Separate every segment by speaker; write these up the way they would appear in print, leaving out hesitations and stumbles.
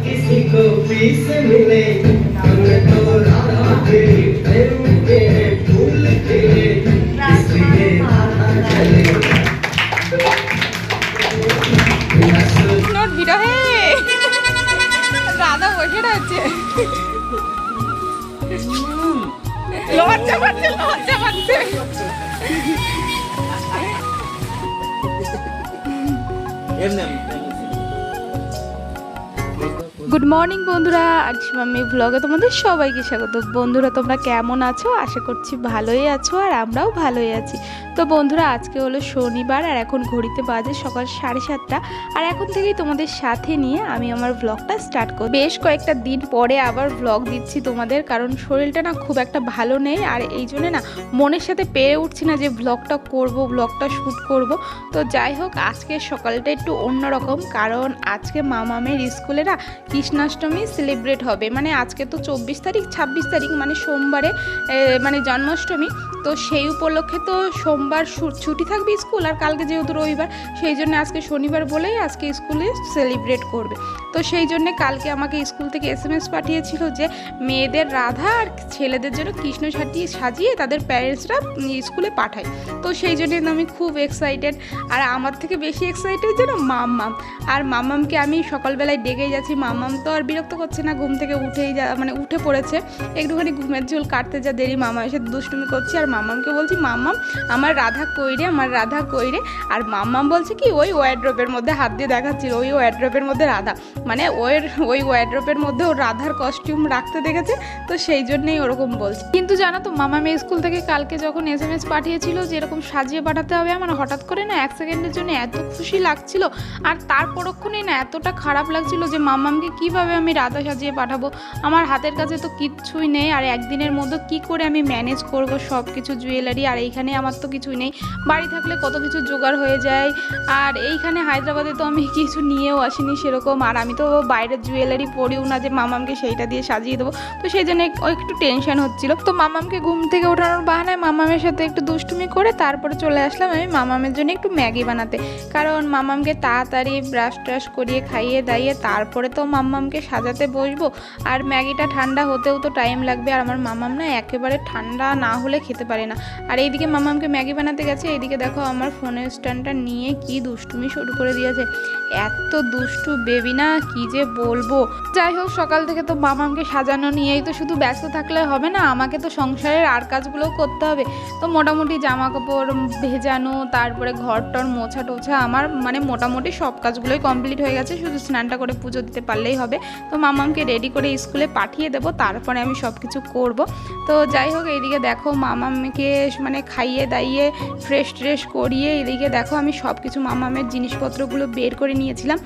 Speaker 1: किसी को पीस मिले हम तो राधा के प्रेम के फूल के इसलिए राधा चले
Speaker 2: নোট ভিড় হে রাধা বসে রয়েছে লজ্জা পাচ্ছে লজ্জা পাচ্ছে গুড মর্নিং বন্ধুরা, আজ আমি ব্লগে তোমাদের সবাইকে স্বাগত। বন্ধুরা তোমরা কেমন আছো? আশা করছি ভালোই আছো, আর আমরাও ভালোই আছি। তো বন্ধুরা আজকে হলো শনিবার, আর এখন ঘড়িতে বাজে সকাল 7:30, আর এখন থেকেই তোমাদের সাথে নিয়ে আমি আমার ব্লগটা স্টার্ট করি। বেশ কয়েকটা দিন পরে আবার ব্লগ দিচ্ছি তোমাদের, কারণ শরীরটা না খুব একটা ভালো নেই, আর এই জন্য না মনের সাথে পেরে উঠছি না যে ব্লগটা করব, ব্লগটা শ্যুট করব। তো যাই হোক, আজকে সকালটা একটু অন্যরকম, কারণ আজকে মামামের স্কুলে না কৃষ্ণাষ্টমী সেলিব্রেট হবে। মানে আজকে তো 24 তারিখ, 26 তারিখ মানে সোমবারে মানে জন্মাষ্টমী। তো সেই উপলক্ষে তো সোমবার ছুটি থাকবে স্কুল, আর কালকে যেহেতু রবিবার, সেই জন্য আজকে শনিবার বলেই আজকে স্কুলে সেলিব্রেট করবে। তো সেই জন্য কালকে আমাকে স্কুল থেকে SMS পাঠিয়েছিল যে মেয়েদের রাধা আর ছেলেদের জন্য কৃষ্ণ সাজিয়ে তাদের প্যারেন্টসরা স্কুলে পাঠায়। তো সেই জন্য আমি খুব এক্সাইটেড, আর আমার থেকে বেশি এক্সাইটেড যেন মাম্মাম। আর মাম্মামকে আমি সকালবেলায় ডেকেই যাচ্ছি, মাম্মাম তো আর বিরক্ত করছে না, ঘুম থেকে উঠে পড়েছে। একটুখানি ঘুমের ঝোল কাটতে যা দেরি, মামা এসে দুষ্টুমি করছি, আর মাম্মামকে বলছি মাম্মাম আমার রাধা কইরে, আমার রাধা কইরে। আর মাম্মাম বলছে কি ওই ওয়ার্ড্রোবের মধ্যে হাত দিয়ে দেখাচ্ছিল, ওই ওয়ার্ড্রোবের মধ্যে রাধা, মানে ওই ওয়ার্ড্রোবের মধ্যে ওর রাধার কস্টিউম রাখতে দেখেছে, তো সেই জন্যই ওরকম বলছে। কিন্তু জানো তো মামামের স্কুল থেকে কালকে যখন SMS পাঠিয়েছিল যে এরকম সাজিয়ে পাঠাতে হবে, আমার হঠাৎ করে না 1 সেকেন্ডের জন্য এত খুশি লাগছিল, আর তার পরক্ষণেই না এতটা খারাপ লাগছিল যে মাম্মামকে কিভাবে আমি রাধা সাজিয়ে পাঠাবো। আমার হাতের কাছে তো কিচ্ছুই নেই, আর একদিনের মধ্যে কি করে আমি ম্যানেজ করব সব কিছু জুয়েলারি, আর এইখানে আমার তো কিছুই নেই। বাড়ি থাকলে কত কিছু জোগাড় হয়ে যায়, আর এইখানে হায়দ্রাবাদে তো আমি কিছু নিয়েও আসিনি সেরকম, আর আমি তো বাইরের জুয়েলারি পরিও না যে মামামকে সেইটা দিয়ে সাজিয়ে দেবো। তো সেই জন্য একটু টেনশন হচ্ছিল। তো মামামকে ঘুম থেকে ওঠানোর বাহানায় মামামের সাথে একটু দুষ্টুমি করে তারপরে চলে আসলাম আমি মামামের জন্য একটু ম্যাগি বানাতে, কারণ মামামকে তাড়াতাড়ি ব্রাশ ট্রাশ করিয়ে খাইয়ে দাইয়ে তারপরে তো মামামকে সাজাতে বসবো, আর ম্যাগিটা ঠান্ডা হতেও তো টাইম লাগবে, আর আমার মামাম না একেবারে ঠান্ডা না হলে খেতে পারে না। আর এইদিকে মামামকে ম্যাগি বানাতে গেছে, এইদিকে দেখো আমার ফোনের স্ট্যান্ডটা নিয়ে কি দুষ্টুমি শুরু করে দিয়েছে। এত দুষ্টু বেবি না, কি যে বলবো। যাই হোক, সকাল থেকে তো মামামকে সাজানো নিয়েই তো শুধু ব্যস্ত থাকলে হবে না, আমাকে তো সংসারের আর কাজগুলোও করতে হবে। তো মোটামুটি জামা কাপড় ভেজানো, তারপরে ঘর টর মোছা টোছা, আমার মানে মোটামুটি সব কাজগুলোই কমপ্লিট হয়ে গেছে, শুধু স্নানটা করে পুজো দিতে পারলেই হবে। তো মামামকে রেডি করে স্কুলে পাঠিয়ে দেবো, তারপরে আমি সব কিছু করব। তো যাই হোক, এইদিকে দেখো মামামকে মানে খাইয়ে দাইয়ে ফ্রেশ ট্রেশ করিয়ে এইদিকে দেখো আমি সব কিছু মামামের জিনিসপত্রগুলো বের করে নিয়েছিলাম।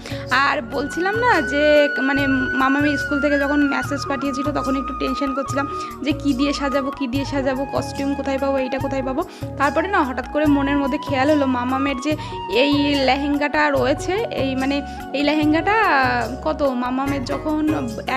Speaker 2: আর বলছিলাম না যে মানে মামামি স্কুল থেকে যখন মেসেজ পাঠিয়েছিল তখন একটু টেনশন করছিলাম যে কি দিয়ে সাজাবো, কস্টিউম কোথায় পাবো, এইটা কোথায় পাবো। তারপরে না হঠাৎ করে মনের মধ্যে খেয়াল হলো মামামের যে এই লেহেঙ্গাটা রয়েছে, এই লেহেঙ্গাটা কত মামামের যখন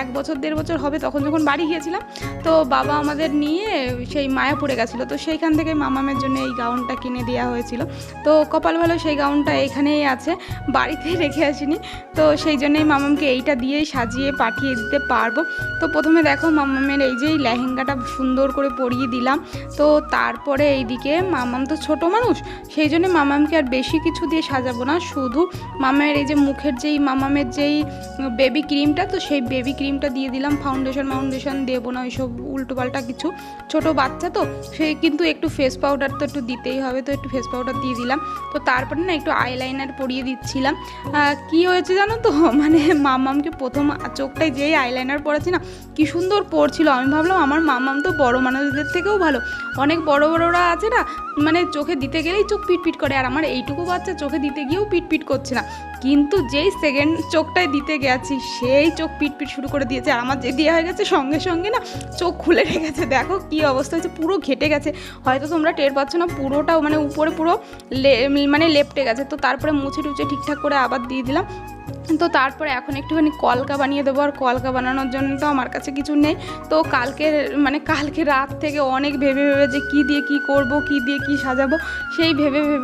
Speaker 2: 1 বছর 1.5 বছর হবে তখন যখন বাড়ি গিয়েছিলাম, তো বাবা আমাদের নিয়ে সেই মায়াপুরে গেছিলো, তো সেইখান থেকে মামামের জন্য এই গাউনটা কিনে দেওয়া হয়েছিল। তো কপাল ভালো সেই গাউনটা এখানেই আছে, বাড়িতে রেখে আসিনি। তো সেই জন্যই মামামকে এইটা দিয়েই সাজিয়ে পাঠিয়ে দিতে পারবো। তো প্রথমে দেখো মামামের এই যে লেহেঙ্গাটা সুন্দর করে পরিয়ে দিলাম। তো তারপরে এইদিকে মামাম তো ছোট মানুষ, সেই জন্য মামামকে আর বেশি কিছু দিয়ে সাজাবো না, শুধু মামামের এই যে মুখের মামামের যেই বেবি ক্রিমটা, তো সেই বেবি ক্রিমটা দিয়ে দিলাম। ফাউন্ডেশন দেবো না, ওইসব উল্টোপাল্টা কিছু, ছোট বাচ্চা তো সেই, কিন্তু একটু ফেস পাউডার তো একটু দিতেই হবে, তো একটু ফেস পাউডার দিয়ে দিলাম। তো তারপরে না একটু আইলাইনার পরিয়ে দিচ্ছিলাম। কি হয়েছে জানো তো, মানে মামামকে প্রথম চোখটায় যেই আইলাইনার পরেছি না, কি সুন্দর পড়ছিল। আমি ভাবলাম আমার মামাম তো বড় মানুষদের থেকেও ভালো, অনেক বড়রা আছে না মানে চোখে দিতে গেলেই চোখ পিটপিট করে, আর আমার এইটুকু বাচ্চা চোখে দিতে গিয়েও পিটপিট করছে না, কিন্তু যেই সেকেন্ড চোখটায় দিতে গেছি সেই চোখ পিটপিট শুরু করে দিয়েছে। আর আমার যে দেওয়া হয়ে গেছে সঙ্গে সঙ্গে না চোখ খুলে রেখেছে, দেখো কি অবস্থা হয়েছে, পুরো ঘেটে গেছে, হয়তো তোমরা টের পাচ্ছ না, পুরোটাও মানে উপরে পুরো মানে লেপটে গেছে। তো তারপরে মুছে টুছে ঠিকঠাক করে আবার দিয়ে দিলাম। তো তারপরে এখন একটুখানি কলকা বানিয়ে দেবো, আর কলকা বানানোর জন্য তো আমার কাছে কিছু নেই। তো কালকে রাত থেকে অনেক ভেবে যে কী দিয়ে কী করব, কী দিয়ে কী সাজাবো, সেই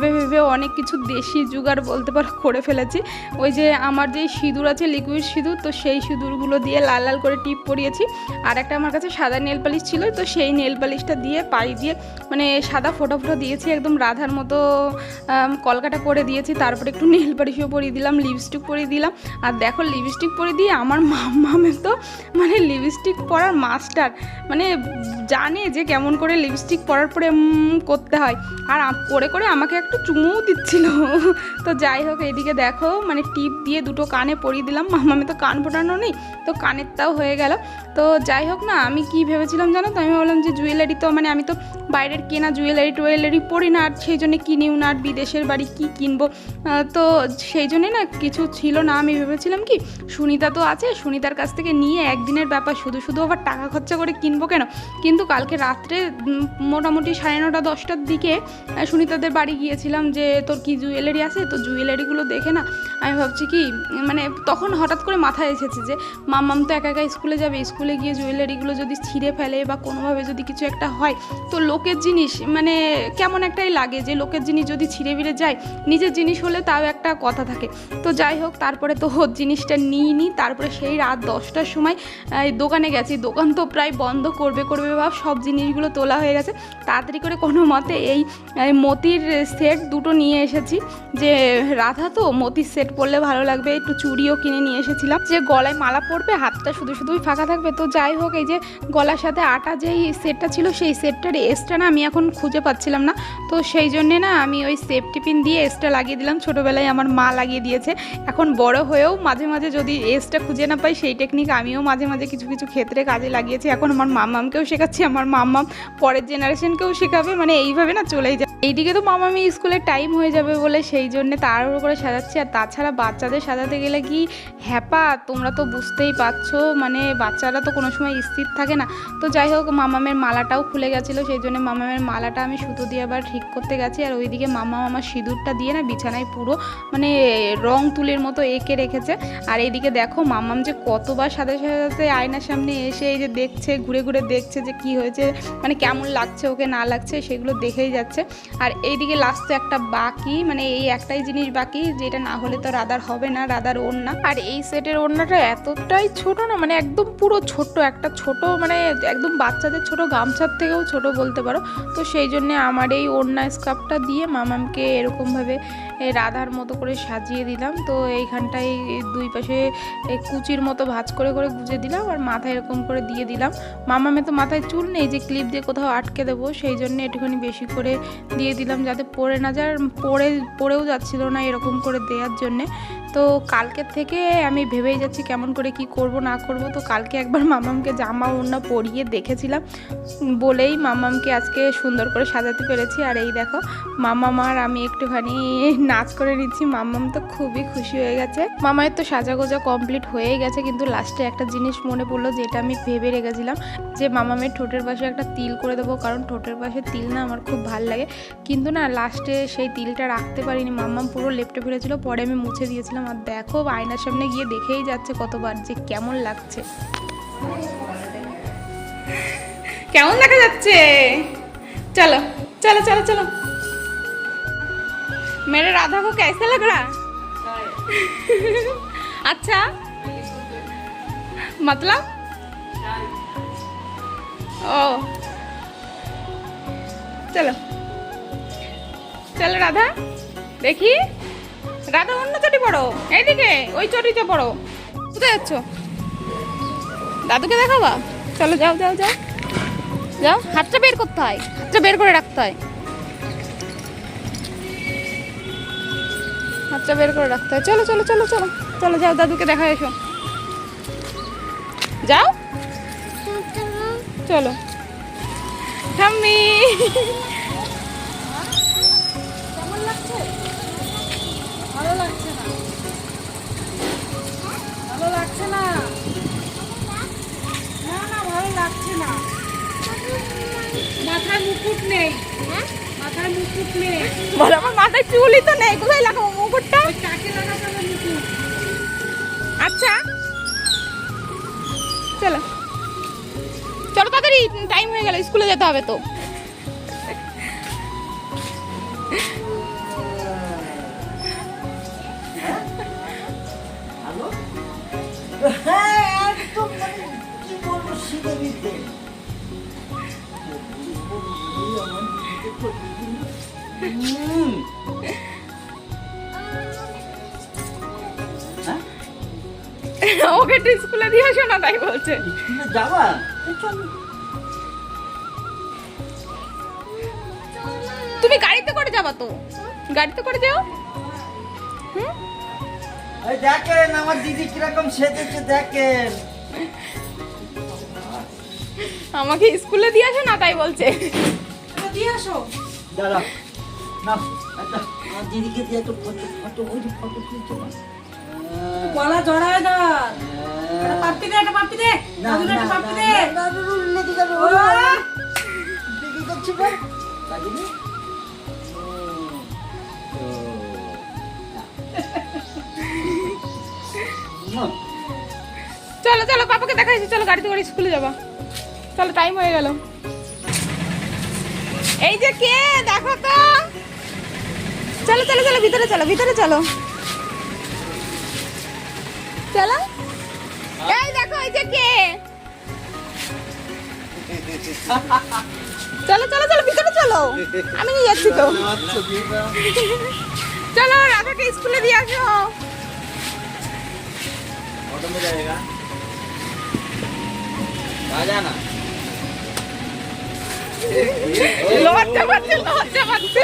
Speaker 2: ভেবে অনেক কিছু দেশি জোগাড় বলতে পারো করে ফেলেছি। ওই যে আমার যে সিঁদুর আছে, লিকুইড সিঁদুর, তো সেই সিঁদুরগুলো দিয়ে লাল লাল করে টিপ পরিয়েছি। আর একটা আমার কাছে সাদা নেল পালিশ ছিল, তো সেই নেল পালিশটা দিয়ে পাই দিয়ে মানে সাদা ফোঁটা দিয়েছি, একদম রাধার মতো কলকাটা করে দিয়েছি। তারপরে একটু নেল পালিশও পরিয়ে দিলাম, লিপস্টিক পরিয়ে দিলাম। আর দেখো লিপস্টিক পরে দিয়ে আমার মাম্মামে তো মানে লিপস্টিক পরার মাস্টার, মানে জানে যে কেমন করে লিপস্টিক পরার পরে করতে হয়, আর করে আমাকে একটু চুমুও দিচ্ছিল। তো যাই হোক, এইদিকে দেখো মানে টিপ দিয়ে দুটো কানে পরিয়ে দিলাম। মাম্মামে তো কান ফোটানো নেই, তো কানেরটাও হয়ে গেল। তো যাই হোক না, আমি কি ভেবেছিলাম জানো তো, আমি ভাবলাম যে জুয়েলারি তো মানে আমি তো বাইরের কেনা জুয়েলারি পরি না, আর সেই জন্যে কিনিও না, আর বিদেশের বাড়ি কি কিনবো, তো সেই জন্যে না কিছু ছিল না। আমি ভেবেছিলাম কি সুনিতা তো আছে, সুনিতার কাছ থেকে নিয়ে একদিনের ব্যাপার, শুধু আবার টাকা খরচা করে কিনবো কেন। কিন্তু কালকে রাত্রে মোটামুটি 9:30 10টার দিকে সুনিতাদের বাড়ি গিয়েছিলাম, যে তোর কি জুয়েলারি আছে, তো জুয়েলারিগুলো দেখে না আমি ভাবছি কি মানে তখন হঠাৎ করে মাথায় এসেছে যে মাম্মাম তো একা স্কুলে যাবে, স্কুলে গিয়ে জুয়েলারিগুলো যদি ছিঁড়ে ফেলে বা কোনোভাবে যদি কিছু একটা হয়, তো লোকের জিনিস মানে কেমন একটাই লাগে, যে লোকের জিনিস যদি ছিঁড়ে বিড়ে যায়, নিজের জিনিস হলে তাও একটা কথা থাকে। তো যাই হোক, তারপরে তো ওর জিনিসটা নিই, তারপরে সেই রাত 10টার সময় দোকানে গেছি। দোকান তো প্রায় বন্ধ করবে ভাব, সব জিনিসগুলো তোলা হয়ে গেছে। তাড়াতাড়ি করে কোনো মতে এই মতির সেট দুটো নিয়ে এসেছি, যে রাধা তো মতির সেট পরলে ভালো লাগবে, একটু চুড়িও কিনে নিয়ে এসেছিলাম, যে গলায় মালা পরবে, হাতটা শুধুই ফাঁকা থাকবে। তো যাই হোক, এই যে গলার সাথে আটা যেই সেটটা ছিল, সেই সেটটার এসটা না আমি এখন খুঁজে পাচ্ছিলাম না, তো সেই জন্যে না আমি ওই সেফটি পিন দিয়ে এসটা লাগিয়ে দিলাম। ছোটোবেলায় আমার মা লাগিয়ে দিয়েছে, এখন বড় হয়েও মাঝে মাঝে যদি এসটা খুঁজে না পাই, সেই টেকনিক আমিও মাঝে কিছু ক্ষেত্রে কাজে লাগিয়েছি। এখন আমার মাম্মামকেও শেখাচ্ছি, আমার মাম্মাম পরের জেনারেশনকেও শেখাবে, মানে এইভাবে না চলেই যায়। এইদিকে তো মামামি স্কুলের টাইম হয়ে যাবে বলে সেই জন্য তাড়াহুড়ো করে সাজাচ্ছি। আর তাছাড়া বাচ্চাদের সাজাতে গেলে কি হ্যাপা, তোমরা তো বুঝতেই পারছো, মানে বাচ্চারা তো কোনো সময় স্থির থাকে না। তো যাই হোক, মামামের মালাটাও খুলে গেছিলো, সেই জন্য মামামের মালাটা আমি সুতো দিয়ে আবার ঠিক করতে গেছি। আর ওইদিকে মামা আমার সিঁদুরটা দিয়ে না বিছানায় পুরো মানে রং তুলির মতো এঁকে রেখেছে। আর এইদিকে দেখো মামাম যে কতবার সাজাতে আয়নার সামনে এসে এই যে দেখছে, ঘুরে দেখছে যে কি হয়েছে, মানে কেমন লাগছে ওকে না লাগছে, সেগুলো দেখেই যাচ্ছে। আর এইদিকে লাস্টে একটা বাকি, মানে এই একটাই জিনিস বাকি, যেটা না হলে তো রাধার হবে না, রাধার ওড়না। আর এই সেটের ওড়নাটা এতটাই ছোট না, মানে একদম পুরো ছোট্ট একটা ছোট, মানে একদম বাচ্চাদের ছোট গামছার থেকেও ছোট বলতে পারো। তো সেই জন্যে আমার এই ওড়না স্কার্ফটা দিয়ে মামামকে এরকমভাবে রাধার মতো করে সাজিয়ে দিলাম। তো এইখানটায় দুই পাশে কুচির মতো ভাঁজ করে গুঁজে দিলাম, আর মাথায় এরকম করে দিয়ে দিলাম। মামামে তো মাথায় চুল নেই যে ক্লিপ দিয়ে কোথাও আটকে দেবো, সেই জন্য একটুখানি বেশি করে দিয়ে দিলাম, যাতে পড়ে না যায়, পড়েও যাচ্ছিল না, এরকম করে দেওয়ার জন্যে। তো কালকের থেকে আমি ভেবেই যাচ্ছি কেমন করে কি করব না করব। তো কালকে একবার মামামকে জামা ওড়না পরিয়ে দেখেছিলাম বলেই মামামকে আজকে সুন্দর করে সাজাতে পেরেছি। আর এই দেখো মামাম আর আমি একটুখানি নাচ করে নিচ্ছি, মামাম তো খুবই খুশি হয়ে গেছে। মামায়ের তো সাজাগোজা কমপ্লিট হয়েই গেছে, কিন্তু লাস্টে একটা জিনিস মনে পড়লো, যেটা আমি ভেবে রেখেছিলাম যে মামামের ঠোঁটের পাশে একটা তিল করে দেবো, কারণ ঠোঁটের পাশে তিল না আমার খুব ভাল লাগে। কিন্তু না লাস্টে সেই তিলটা রাখতে পারিনি, মামাম পুরো লেপটে ফেলেছিল, পরে আমি মুছে দিয়েছিলাম। আর দেখো আয়নার সামনে গিয়ে দেখেই যাচ্ছে কতবার যে কেমন লাগছে, কেমন দেখা যাচ্ছে। চলো চলো চলো চলো, मेरे राधा को कैसा लग रहा? अच्छा मतलब ओ चलो चलो राधा देखी, রাধা অন্য চটি পড়ো, এইদিকে ওই চটিতে পড়ো। কোথায় যাচ্ছ? দাদুকে দেখাবা? চলো যাও যাও যাও যাও, হাতটা বের করতে হয়, হাতটা বের করে রাখতে হয়, হাতটা বের করে রাখতে হয়। চলো চলো চলো চলো চলো যাও, দাদুকে দেখা এসো, যাও চলো। ঠাম্মি কেমন লাগছে? ভালো লাগছে না, ভালো লাগছে না, না না ভালো লাগছে না। মাথায় মুকুট নেই, মাথায় মুকুট নেই, বল আমার মাথায় চুলই তো নেই, কোথায় লাগাবো মুকুটটা? ওই কাকে লাগাতে হবে মুকুট? বাচ্চা। চলো চলো তাড়াতাড়ি, টাইম হয়ে গেল, স্কুলে যেতে হবে তো। ওকে একটু স্কুলে দিয়ে আসো না, তাই বলছে।
Speaker 3: যাবা
Speaker 2: তুমি গাড়িতে করে যাবা তো, গাড়িতে করে যাও।
Speaker 3: দেখেন আমার দিদি কিরকম সেজেছে, দেখেন।
Speaker 2: আমাকে স্কুলে দিয়ে আসো না, তাই বলছে। দিয়ে আসো।
Speaker 3: দাঁড়া না, আমার দিদিকে দিয়ে একটু ফটো তুলছো না।
Speaker 4: গলা জড়ায় না, একটা পাপ্পি দে, একটা পাপ্পি দে,
Speaker 3: না,
Speaker 4: দাদুর একটা পাপ্পি দে।
Speaker 3: দিদি করছি না দাদিনি।
Speaker 2: চলো চলো, পাপাকে দেখাইছি, চলো গাড়িতে করে স্কুলে যাবা। চলো, টাইম হয়ে গেল। এই যে কে, দেখো তো। চলো চলো চলো, ভিতরে চলো, ভিতরে চলো, চলো। এই দেখো, এই যে কে। চলো চলো চলো, ভিতরে চলো, আমি নিয়ে যাচ্ছি তো। চলো, রাধাকে স্কুলে দিয়ে আসো।
Speaker 3: ऑटो में जाएगा, राजा ना।
Speaker 2: লজ্জা পাচ্ছে, লজ্জা পাচ্ছে।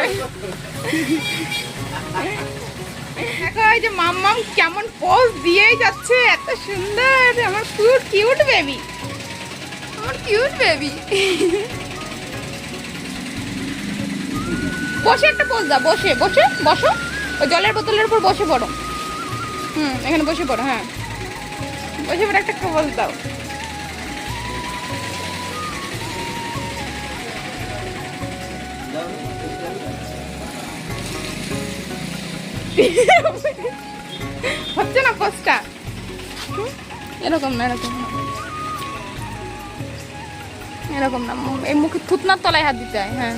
Speaker 2: দেখো এই যে মাম্মাম কেমন পোজ দিয়েই যাচ্ছে, এত সুন্দর, আমার কিউট কিউট বেবি, আমার কিউট বেবি। বসে একটা পোজ দাও, বসে বসে বসো, ওই জলের বোতলের উপর বসে পড়ো। এখানে বসে পড়ো, হ্যাঁ বসে পড়ে একটা পোজ দাও। হচ্ছে না পোস্টটা, এরকম না, এরকম না, এরকম না, এই মুখে থুতনার তলায় হাত দিতে হয়। হ্যাঁ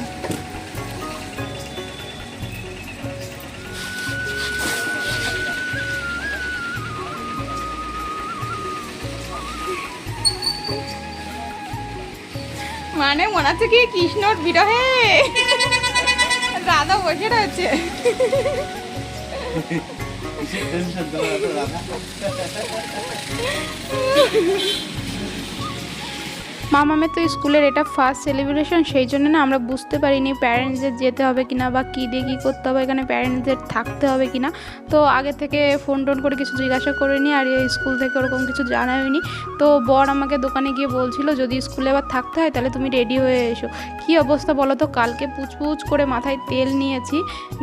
Speaker 2: মানে মনে হচ্ছে কি কৃষ্ণর বিরহে রাধা বসে রয়েছে। মামামের তো স্কুলের এটা ফার্স্ট সেলিব্রেশন, সেই জন্য না আমরা বুঝতে পারিনি প্যারেন্টসদের যেতে হবে কিনা বা কী দিয়ে কী করতে হবে, এখানে প্যারেন্টসদের থাকতে হবে কিনা। তো আগে থেকে ফোন টোন করে কিছু জিজ্ঞাসা করিনি, আর এই স্কুল থেকে ওরকম কিছু জানাইনি। তো বর আমাকে দোকানে গিয়ে বলছিল যদি স্কুলে আবার থাকতে হয় তাহলে তুমি রেডি হয়ে এসো। কী অবস্থা বলো তো, কালকে পুচপুচ করে মাথায় তেল নিয়েছি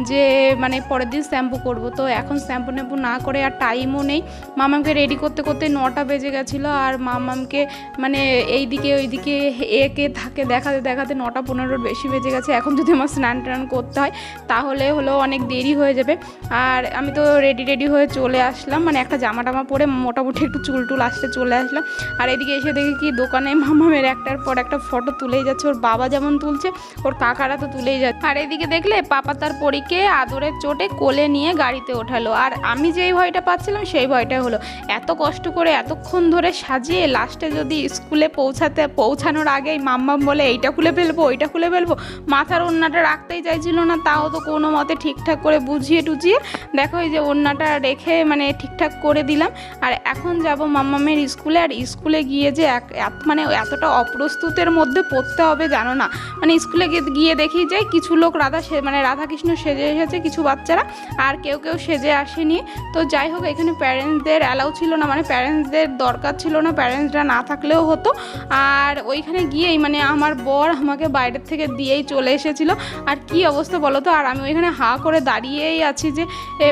Speaker 2: যে মানে পরের দিন শ্যাম্পু করব, তো এখন শ্যাম্পু ট্যাম্পু না করে আর টাইমও নেই। মামামকে রেডি করতে করতে 9টা বেজে গেছিলো, আর মামামকে মানে এইদিকে ওইদিকে একে থাকে দেখাতে দেখাতে 9টা 15-র বেশি বেজে গেছে। এখন যদি আমার স্নান টান করতে হয় তাহলে হলো অনেক দেরি হয়ে যাবে। আর আমি তো রেডি হয়ে চলে আসলাম, মানে একটা জামা টামা পরে মোটামুটি একটু চুল টুল আসতে চলে আসলাম। আর এদিকে এসে দেখি কি দোকানে মামামের একটার পর একটা ফটো তুলেই যাচ্ছে, ওর বাবা যেমন তুলছে ওর কাকারা তো তুলেই যাচ্ছে। আর এদিকে দেখলে পাপা তার পরীকে আদরের চোটে কোলে নিয়ে গাড়িতে ওঠালো, আর আমি যেই ভয়টা পাচ্ছিলাম সেই ভয়টাই হলো। এত কষ্ট করে এতক্ষণ ধরে সাজিয়ে লাস্টে যদি স্কুলে পৌঁছানোর আগেই মাম্মাম বলে এইটা খুলে ফেলবো ওইটা খুলে ফেলবো, মাথার ওড়নাটা রাখতেই চাইছিল না, তাও তো কোনো মতে ঠিকঠাক করে বুঝিয়ে টুঝিয়ে দেখো এই যে ওড়নাটা রেখে মানে ঠিকঠাক করে দিলাম। আর এখন যাব মাম্মামের স্কুলে, আর স্কুলে গিয়ে যে মানে এতটা অপ্রস্তুতের মধ্যে পড়তে হবে জানো না। মানে স্কুলে গিয়ে দেখি যে কিছু লোক মানে রাধাকৃষ্ণ সেজে এসেছে, কিছু বাচ্চারা, আর কেউ সেজে আসেনি। তো যাই হোক, এখানে প্যারেন্টসদের অ্যালাউ ছিল না, মানে প্যারেন্টসদের দরকার ছিল না, প্যারেন্টসরা না থাকলেও হতো। আর আর ওইখানে গিয়েই মানে আমার বর আমাকে বাইরের থেকে দিয়েই চলে এসেছিলো। আর কি অবস্থা বলো তো, আর আমি ওইখানে হাঁ করে দাঁড়িয়েই আছি যে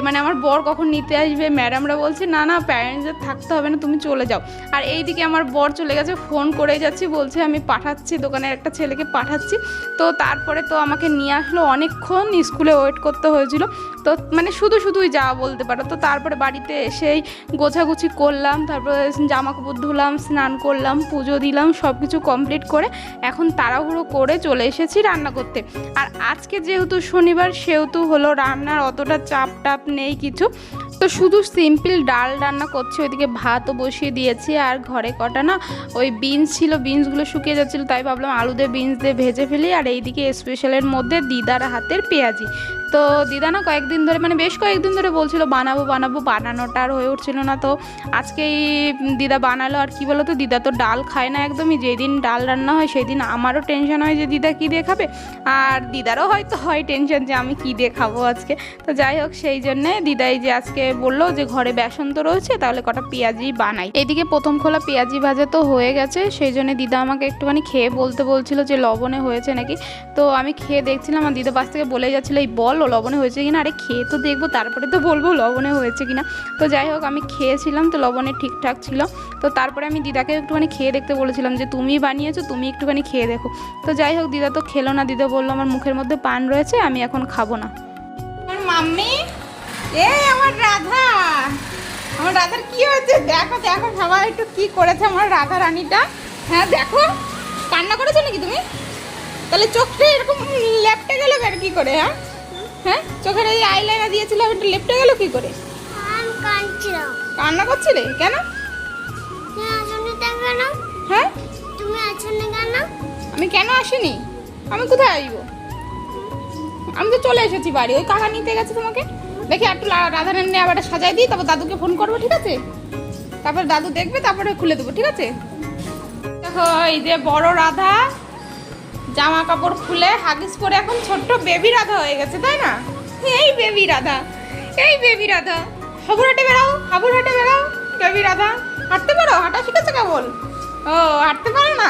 Speaker 2: মানে আমার বর কখন নিতে আসবে। ম্যাডামরা বলছে না না প্যারেন্টসদের থাকতে হবে না, তুমি চলে যাও। আর এইদিকে আমার বর চলে গেছে, ফোন করে যাচ্ছি, বলছে আমি পাঠাচ্ছি, দোকানের একটা ছেলেকে পাঠাচ্ছি। তো তারপরে তো আমাকে নিয়ে আসলো, অনেকক্ষণ স্কুলে ওয়েট করতে হয়েছিল। তো মানে শুধুই যাওয়া বলতে পারো। তো তারপরে বাড়িতে এসেই গোছাগুছি করলাম, তারপরে জামা কাপড় ধুলাম, স্নান করলাম, পুজো দিলাম, সব কিছু কমপ্লিট করে এখন তাড়াহুড়ো করে চলে এসেছি রান্না করতে। আর আজকে যেহেতু শনিবার সেহেতু হলো রান্নার অতটা চাপ টাপ নেই কিছু, তো শুধু সিম্পল ডাল রান্না করছি। ওইদিকে ভাতও বসিয়ে দিয়েছি। আর ঘরে কটা না ওই বিনস ছিল, বিনসগুলো শুকিয়ে যাচ্ছিলো, তাই ভাবলাম আলু দিয়ে বিনস দিয়ে ভেজে ফেলি। আর এইদিকে স্পেশালের মধ্যে দিদার হাতের পেঁয়াজি। তো দিদা না কয়েকদিন ধরে মানে বেশ কয়েকদিন ধরে বলছিল বানাবো বানানোটা আর হয়ে উঠছিল না। তো আজকেই দিদা বানালো। আর কি বলো তো, দিদা তো ডাল খায় না একদমই। যেদিন ডাল রান্না হয় সেই দিন আমারও টেনশন হয় যে দিদা কী দিয়ে খাবে, আর দিদারও হয়তো হয় টেনশন যে আমি কী দিয়ে খাবো আজকে। তো যাই হোক, সেই জন্যে দিদাই যে আজকে বললো যে ঘরে বেসন তো রয়েছে, তাহলে কটা পেঁয়াজি বানাই। এদিকে প্রথম খোলা পেঁয়াজি ভাজা তো হয়ে গেছে, সেই জন্য দিদা আমাকে একটুখানি খেয়ে বলছিল যে লবণে হয়েছে নাকি। তো আমি খেয়ে দেখছিলাম, আর দিদা পাশ থেকে বলে যাচ্ছিলো এই বল লবণে হয়েছে কিনা। আরে খেয়ে তো দেখবো তারপরে তো বলবো লবণে হয়েছে কিনা। তো যাই হোক, আমি খেয়েছিলাম, তো লবণে ঠিকঠাক ছিল। তো তারপরে আমি দিদাকে একটুখানি খেয়ে দেখতে বলেছিলাম যে তুমি বানিয়েছো, তুমি একটুখানি খেয়ে দেখো। তো যাই হোক, দিদা তো খেলো না। দিদা বললো আমার মুখের মধ্যে পান রয়েছে, আমি এখন খাবো না। আমার মাম্মি, আমার রাধা, আমার রাধার কি হয়েছে দেখো দেখো সবাই একটু কি করেছে আমার রাধা রানীটা। হ্যাঁ দেখো, কান্না করেছো নাকি তুমি? তাহলে চোখটা এরকম লেপটে গেল কেন কি করে? হ্যাঁ চোখের এই আইলাইনার দিয়েছিলাম, একটু লেপটে গেল কি করে? কান্না করছিলে কেন? হ্যাঁ আমি কেন আসিনি? আমি কোথায় আসবো? আমি তো চলে এসেছি বাড়ি, ওই কাকা নিতে গেছে তোমাকে। দেখি একটু রাধা রানী আবার সাজাই দিই, তারপর দাদুকে ফোন করবো, ঠিক আছে? তারপর দাদু দেখবে, তারপরে খুলে দেবো, ঠিক আছে? দেখো এই যে বড় রাধা জামা কাপড় খুলে হাগিস পরে এখন ছোট্ট বেবি রাধা হয়ে গেছে, তাই না? এই বেবি রাধা, এই বেবি রাধা। হাবুরহাটে বেড়াও, হাবুরহাটে বেড়াও বেবি রাধা। হাঁটতে পারো? হাঁটা শিখেছো কেবল? ও হাঁটতে পারো না?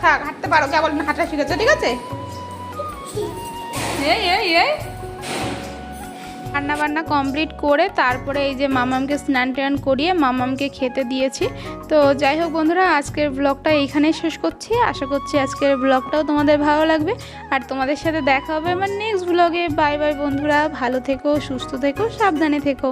Speaker 2: থাক, হাঁটতে পারো কেবল, হাঁটা শিখেছো, ঠিক আছে? এই রান্না বান্না কমপ্লিট করে তারপরে এই যে মামামকে স্নান টান করিয়ে মামামকে খেতে দিয়েছি। তো যাই হোক বন্ধুরা, আজকের ব্লগটা এইখানেই শেষ করছি। আশা করছি আজকের ব্লগটাও তোমাদের ভালো লাগবে, আর তোমাদের সাথে দেখা হবে আমার নেক্সট ব্লগে। বাই বাই বন্ধুরা, ভালো থেকো, সুস্থ থেকো, সাবধানে থেকো।